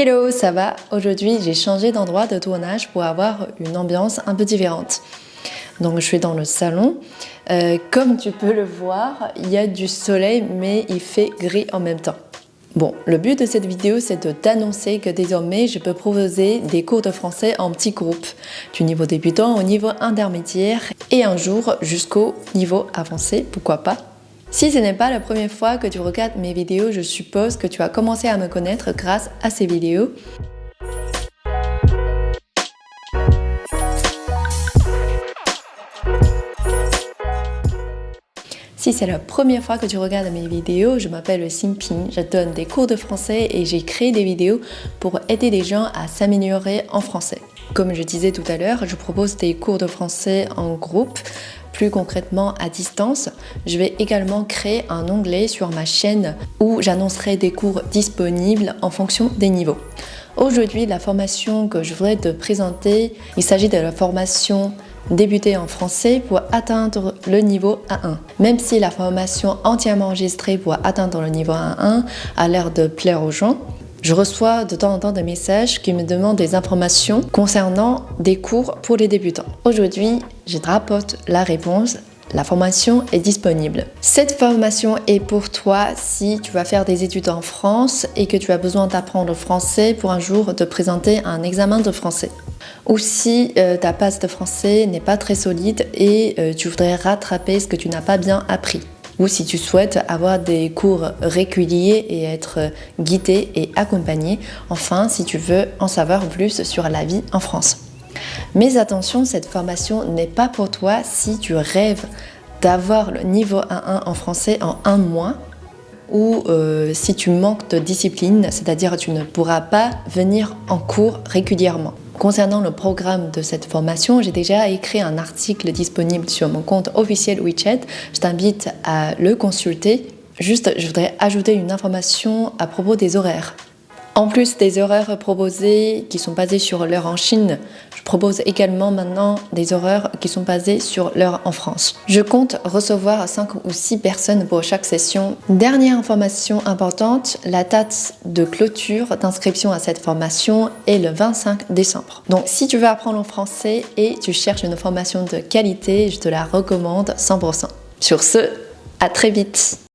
Hello, ça va? Aujourd'hui, j'ai changé d'endroit de tournage pour avoir une ambiance un peu différente. Donc je suis dans le salon. Comme tu peux le voir, il y a du soleil, mais il fait gris en même temps. Bon, le but de cette vidéo, c'est de t'annoncer que désormais, je peux proposer des cours de français en petits groupes, du niveau débutant au niveau intermédiaire et un jour jusqu'au niveau avancé, pourquoi pas. Si ce n'est pas la première fois que tu regardes mes vidéos, je suppose que tu as commencé à me connaître grâce à ces vidéos. Si c'est la première fois que tu regardes mes vidéos, je m'appelle Xinping, je donne des cours de français et j'ai créé des vidéos pour aider les gens à s'améliorer en français. Comme je disais tout à l'heure, je propose des cours de français en groupe, plus concrètement à distance. Je vais également créer un onglet sur ma chaîne où j'annoncerai des cours disponibles en fonction des niveaux. Aujourd'hui, la formation que je voudrais te présenter, il s'agit de la formation débuter en français pour atteindre le niveau A1. Même si la formation entièrement enregistrée pour atteindre le niveau A1 a l'air de plaire aux gens, je reçois de temps en temps des messages qui me demandent des informations concernant des cours pour les débutants. Aujourd'hui, je te rapporte la réponse. La formation est disponible. Cette formation est pour toi si tu vas faire des études en France et que tu as besoin d'apprendre le français pour un jour te présenter un examen de français. Ou si ta base de français n'est pas très solide et tu voudrais rattraper ce que tu n'as pas bien appris. Ou si tu souhaites avoir des cours réguliers et être guidé et accompagné. Enfin, si tu veux en savoir plus sur la vie en France. Mais attention, cette formation n'est pas pour toi si tu rêves d'avoir le niveau A1 en français en un mois ou si tu manques de discipline, c'est-à-dire que tu ne pourras pas venir en cours régulièrement. Concernant le programme de cette formation, j'ai déjà écrit un article disponible sur mon compte officiel WeChat. Je t'invite à le consulter. Juste, je voudrais ajouter une information à propos des horaires. En plus des horaires proposés qui sont basés sur l'heure en Chine, je propose également maintenant des horaires qui sont basés sur l'heure en France. Je compte recevoir 5 ou 6 personnes pour chaque session. Dernière information importante, la date de clôture d'inscription à cette formation est le 25 décembre. Donc si tu veux apprendre le français et tu cherches une formation de qualité, je te la recommande 100%. Sur ce, à très vite!